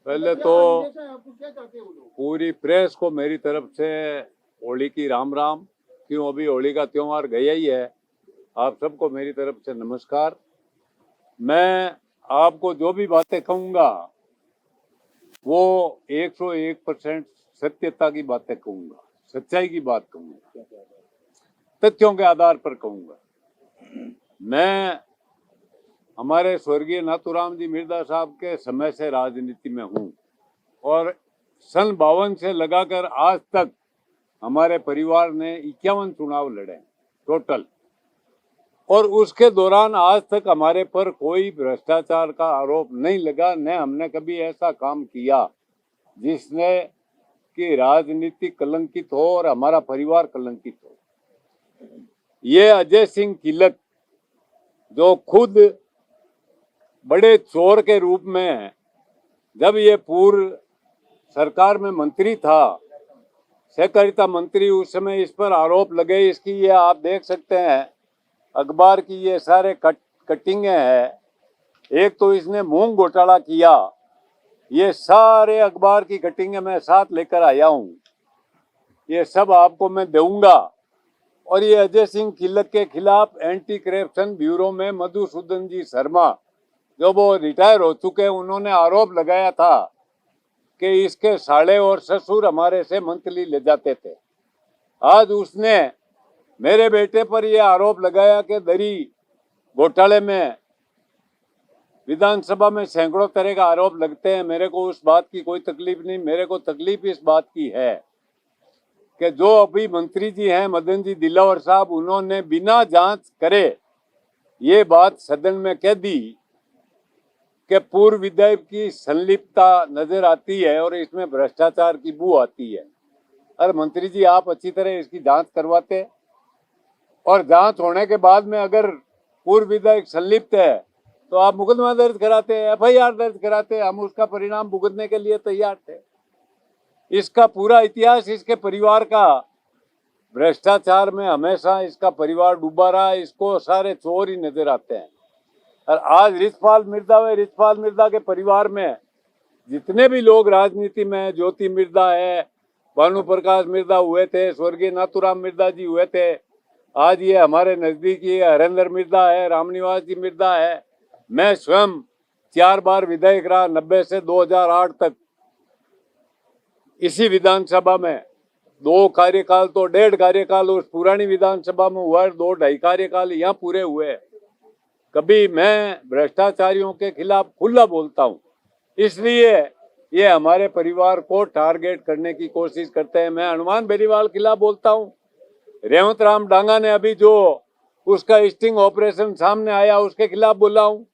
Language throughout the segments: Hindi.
पहले तो पूरी प्रेस को मेरी तरफ से होली की राम राम। क्यों, अभी होली का त्योहार गया ही है। आप सबको मेरी तरफ से नमस्कार। मैं आपको जो भी बातें कहूँगा वो 101% सत्यता की बातें कहूँगा, सच्चाई की बात कहूँगा, तथ्यों के आधार पर कहूँगा। मैं हमारे स्वर्गीय नाथूराम जी मिर्जा साहब के समय से राजनीति में हूँ और सन 52 से लगाकर आज तक हमारे परिवार ने 51 चुनाव लड़े टोटल, और उसके दौरान आज तक हमारे पर कोई भ्रष्टाचार का आरोप नहीं लगा। न हमने कभी ऐसा काम किया जिसने कि राजनीति कलंकित हो और हमारा परिवार कलंकित हो। ये अजय सिंह किलक जो खुद बड़े चोर के रूप में, जब ये पूर्व सरकार में मंत्री था, सहकारिता मंत्री, उस समय इस पर आरोप लगे। इसकी ये आप देख सकते हैं अखबार की ये सारे कटिंगें हैं। एक तो इसने मूंग घोटाला किया, ये सारे अखबार की कटिंगें मैं साथ लेकर आया हूँ, ये सब आपको मैं दूंगा। और ये अजय सिंह किलक के खिलाफ एंटी करप्शन ब्यूरो में मधुसूदन जी शर्मा, जो वो रिटायर हो चुके हैं, उन्होंने आरोप लगाया था कि इसके साले और ससुर हमारे से मंथली ले जाते थे। आज उसने मेरे बेटे पर यह आरोप लगाया कि दरी घोटाले में विधानसभा में सैकड़ों तरह का आरोप लगते हैं। मेरे को उस बात की कोई तकलीफ नहीं। मेरे को तकलीफ इस बात की है कि जो अभी मंत्री जी हैं मदन जी दिलावर साहब, उन्होंने बिना जांच करे ये बात सदन में कह दी कि पूर्व विधायक की संलिप्तता नजर आती है और इसमें भ्रष्टाचार की बू आती है। अरे मंत्री जी, आप अच्छी तरह इसकी जांच करवाते, और जांच होने के बाद में अगर पूर्व विधायक संलिप्त है तो आप मुकदमा दर्ज कराते, एफआईआर दर्ज कराते, हम उसका परिणाम भुगतने के लिए तैयार थे। इसका पूरा इतिहास इसके परिवार का भ्रष्टाचार में हमेशा इसका परिवार डूबा रहा। इसको सारे चोर ही नजर आते हैं। और आज रिछपाल मिर्जा व रिछपाल मिर्जा के परिवार में जितने भी लोग राजनीति में, ज्योति मिर्जा है, भानु प्रकाश मिर्जा हुए थे, स्वर्गीय नाथूराम मिर्जा जी हुए थे, आज ये हमारे नजदीकी हरेंद्र मिर्जा है, रामनिवास जी मिर्जा है। मैं स्वयं 4 बार विधायक रहा, 90 से 2008 तक इसी विधानसभा में। 2 कार्यकाल तो 1.5 कार्यकाल उस पुरानी विधानसभा में हुआ, 2-2.5 कार्यकाल यहाँ पूरे हुए। कभी मैं भ्रष्टाचारियों के खिलाफ खुला बोलता हूँ, इसलिए ये हमारे परिवार को टारगेट करने की कोशिश करते हैं। मैं हनुमान बेनीवाल के खिलाफ बोलता हूँ। रेवंत राम डांगा ने अभी जो उसका स्टिंग ऑपरेशन सामने आया उसके खिलाफ बोला हूँ।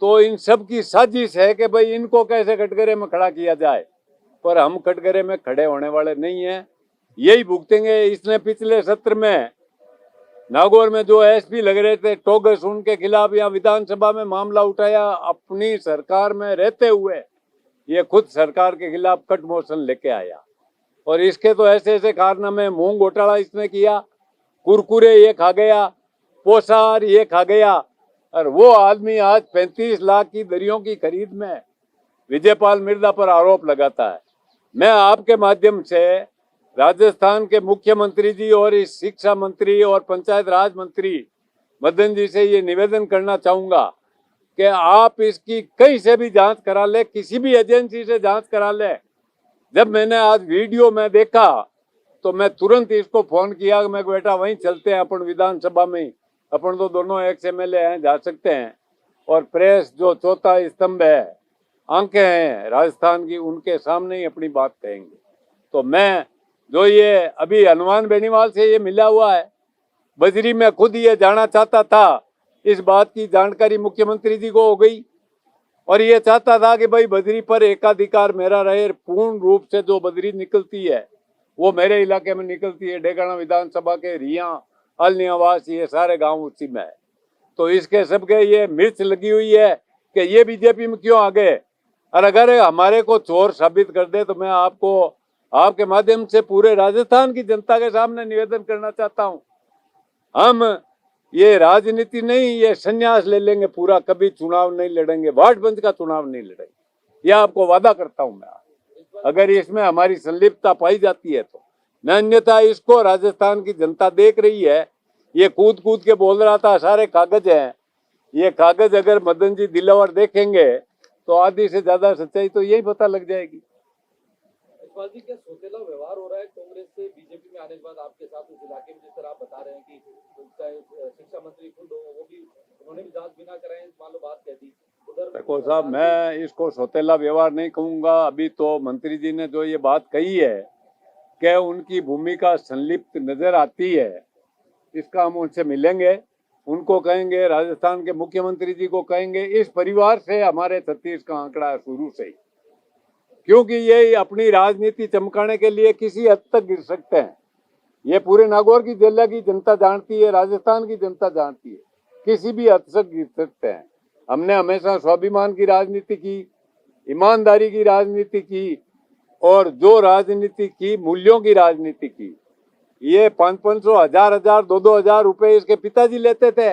तो इन सब की साजिश है कि भाई इनको कैसे कटघरे में खड़ा किया जाए, पर हम कटघरे में खड़े होने वाले नहीं हैं, यही भुगतेंगे। इसने पिछले सत्र में नागौर में जो एसपी लग रहे थे टोगस, उनके खिलाफ यहाँ विधानसभा में मामला उठाया। अपनी सरकार में रहते हुए ये खुद सरकार के खिलाफ कट मोशन लेके आया, और इसके तो ऐसे ऐसे कारनामे। मूंग घोटाला इसने किया, कुरकुरे ये खा गया, पोसार ये खा गया, और वो आदमी आज 35 लाख की दरियों की खरीद में विजयपाल मिर्जा पर आरोप लगाता है। मैं आपके माध्यम से राजस्थान के मुख्यमंत्री जी और इस शिक्षा मंत्री और पंचायत राज मंत्री मदन जी से ये निवेदन करना चाहूंगा कि आप इसकी कहीं से भी जांच करा ले, किसी भी एजेंसी से जांच करा ले। जब मैंने आज वीडियो में देखा तो मैं तुरंत इसको फोन किया, मैं बेटा वहीं चलते हैं अपन विधानसभा में, अपन तो दोनों एक्स एमएलए हैं, जा सकते हैं। और प्रेस जो चौथा स्तंभ है, आंखें हैं राजस्थान की, उनके सामने ही अपनी बात कहेंगे। तो मैं जो ये अभी हनुमान बेनीवाल से ये मिला हुआ है, बजरी में खुद ये जाना चाहता था, इस बात की जानकारी मुख्यमंत्री जी को हो गई, और ये चाहता था कि भाई बजरी पर एकाधिकार मेरा रहे। पूर्ण रूप से जो बजरी निकलती है वो मेरे इलाके में निकलती है। डेगाना विधानसभा के रिया, अलनियावास, ये सारे गांव उसी में है। तो इसके सबके ये मिर्च लगी हुई है कि ये बीजेपी में क्यों आ गए। और अगर हमारे को चोर साबित कर दे तो मैं आपको आपके माध्यम से पूरे राजस्थान की जनता के सामने निवेदन करना चाहता हूं, हम ये राजनीति नहीं, ये संन्यास ले लेंगे पूरा, कभी चुनाव नहीं लड़ेंगे, वार्ड पंच का चुनाव नहीं लड़ेंगे। यह आपको वादा करता हूं मैं, अगर इसमें हमारी संलिप्तता पाई जाती है तो। न अन्यथा इसको राजस्थान की जनता देख रही है। ये कूद कूद के बोल रहा था सारे कागज हैं, ये कागज अगर मदन जी दिलावर देखेंगे तो आधी से ज्यादा सच्चाई तो यही पता लग जाएगी। जी क्या सोतेला व्यवहार हो रहा है कांग्रेस से बीजेपी में आने के बाद आपके साथ उस इलाके में, जिस तरह आप बता रहे हैं कि शिक्षा मंत्री खुद हो, वो भी उन्होंने भी जांच बिना कराए मान लो बात कह दी उधर। देखो साहब, मैं इसको सोतेला व्यवहार नहीं कहूंगा। अभी तो मंत्री जी ने जो ये बात कही है कि उनकी भूमिका संलिप्त नजर आती है, इसका हम उनसे मिलेंगे, उनको कहेंगे, राजस्थान के मुख्यमंत्री जी को कहेंगे। इस परिवार से हमारे छत्तीस का आंकड़ा है शुरू से ही, क्योंकि ये अपनी राजनीति चमकाने के लिए किसी हद तक गिर सकते हैं। ये पूरे नागौर की जिला की जनता जानती है, राजस्थान की जनता जानती है, किसी भी हद तक गिर सकते हैं। हमने हमेशा स्वाभिमान की राजनीति की, ईमानदारी की राजनीति की, और जो राजनीति की, मूल्यों की राजनीति की। ये 500, 1000, 2,000 रुपए इसके पिताजी लेते थे,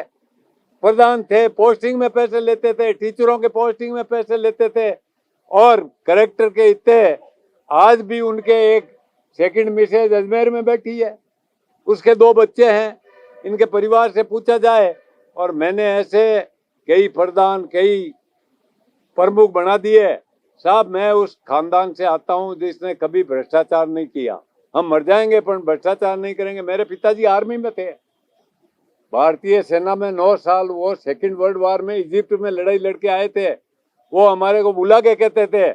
प्रधान थे, पोस्टिंग में पैसे लेते थे, टीचरों के पोस्टिंग में पैसे लेते थे, और कलेक्टर के इतने। आज भी उनके एक सेकंड मिसेज अजमेर में बैठी है, उसके 2 बच्चे हैं। इनके परिवार से पूछा जाए, और मैंने ऐसे कई प्रधान, कई प्रमुख बना दिए। साहब, मैं उस खानदान से आता हूं जिसने कभी भ्रष्टाचार नहीं किया। हम मर जाएंगे पर भ्रष्टाचार नहीं करेंगे। मेरे पिताजी आर्मी में थे, भारतीय सेना में 9 साल। वो सेकंड वर्ल्ड वॉर में इजिप्ट में लड़ाई लड़के आए थे। वो हमारे को बुला के कहते थे,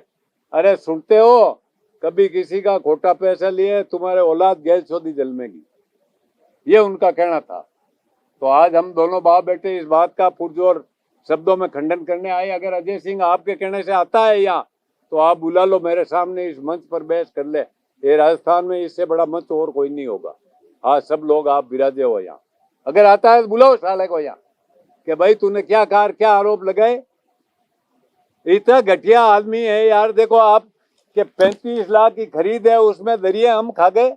अरे सुनते हो, कभी किसी का खोटा पैसा लिए तुम्हारे औलाद गैस चौधरी जलमेगी। ये उनका कहना था। तो आज हम दोनों बाप बेटे इस बात का पुरजोर शब्दों में खंडन करने आए। अगर अजय सिंह आपके कहने से आता है यहाँ, तो आप बुला लो मेरे सामने, इस मंच पर बहस कर ले। ये राजस्थान में इससे बड़ा मंच और कोई नहीं होगा। आज सब लोग आप विराजे हो यहाँ, अगर आता है तो बुलाओ साले को यहाँ कि भाई तूने क्या कहा, क्या आरोप लगाए। इतना घटिया आदमी है यार। देखो आप के 35 लाख की खरीद है, उसमें दरिए हम खा गए,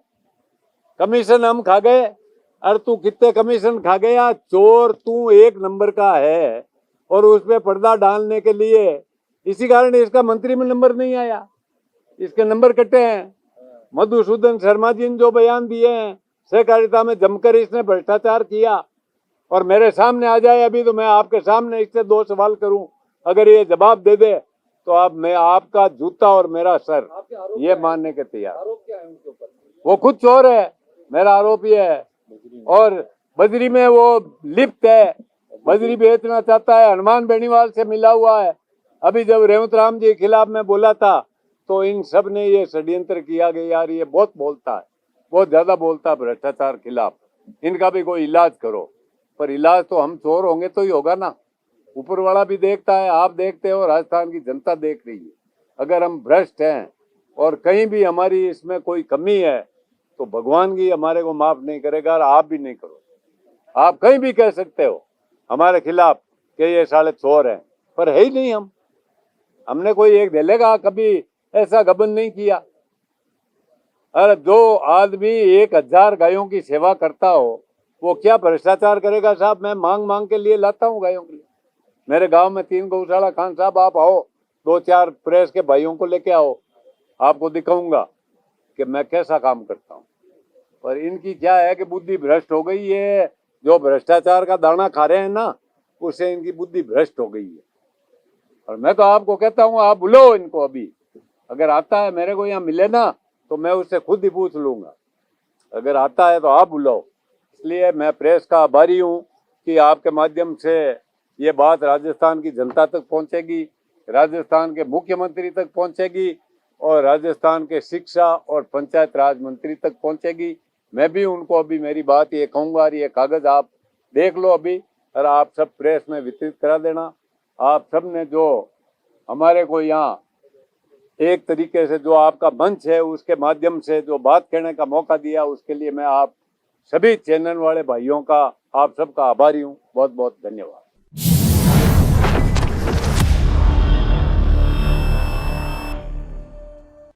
कमीशन हम खा गए। अरे तू कितने कमीशन खा गया? चोर तू एक नंबर का है। और उसमें पर्दा डालने के लिए, इसी कारण इसका मंत्री में नंबर नहीं आया, इसके नंबर कटे हैं। मधुसूदन शर्मा जी ने जो बयान दिए हैं, सहकारिता में जमकर इसने भ्रष्टाचार किया, और मेरे सामने आ जाए अभी, तो मैं आपके सामने इससे 2 सवाल करूं। अगर ये जवाब दे दे तो आप, मैं आपका जूता और मेरा सर ये मानने के तैयार। आरोप क्या है उनके ऊपर? वो खुद चोर है, मेरा आरोप ये है। और बजरी में वो लिप्त है, बजरी बेचना चाहता है, हनुमान बेनीवाल से मिला हुआ है। अभी जब रेवंत राम जी के खिलाफ मैं बोला था, तो इन सब ने ये षड्यंत्र किया गया। यार ये बहुत बोलता है, बहुत ज्यादा बोलता है भ्रष्टाचार खिलाफ। इनका भी कोई इलाज करो। पर इलाज तो हम चोर होंगे तो ही होगा ना। ऊपर वाला भी देखता है, आप देखते हो, राजस्थान की जनता देख रही है। अगर हम भ्रष्ट हैं और कहीं भी हमारी इसमें कोई कमी है, तो भगवान भी हमारे को माफ नहीं करेगा, और आप भी नहीं करो। आप कहीं भी कह सकते हो हमारे खिलाफ कि ये साले चोर हैं, पर है ही नहीं। हमने कोई एक दिलेगा कभी ऐसा गबन नहीं किया। अरे जो आदमी 1000 गायों की सेवा करता हो, वो क्या भ्रष्टाचार करेगा? साहब, मैं मांग मांग के लिए लाता हूँ गायों के लिए। मेरे गांव में 3 गौशाला। खान साहब आप आओ, 2-4 प्रेस के भाइयों को लेके आओ, आपको दिखाऊंगा कि मैं कैसा काम करता हूँ। पर इनकी क्या है कि बुद्धि भ्रष्ट हो गई है। जो भ्रष्टाचार का दाना खा रहे हैं ना, उससे इनकी बुद्धि भ्रष्ट हो गई है। और मैं तो आपको कहता हूँ, आप बुलाओ इनको अभी। अगर आता है मेरे को यहाँ मिले ना, तो मैं उससे खुद ही पूछ लूंगा। अगर आता है तो आप बुलाओ। इसलिए मैं प्रेस का आभारी हूँ कि आपके माध्यम से ये बात राजस्थान की जनता तक पहुंचेगी, राजस्थान के मुख्यमंत्री तक पहुंचेगी, और राजस्थान के शिक्षा और पंचायत राज मंत्री तक पहुंचेगी। मैं भी उनको अभी मेरी बात ये कहूँगा, और ये कागज आप देख लो अभी, और आप सब प्रेस में वितरित करा देना। आप सब ने जो हमारे को यहाँ एक तरीके से जो आपका मंच है, उसके माध्यम से जो बात कहने का मौका दिया, उसके लिए मैं आप सभी चैनल वाले भाइयों का, आप सबका आभारी हूँ। बहुत बहुत धन्यवाद।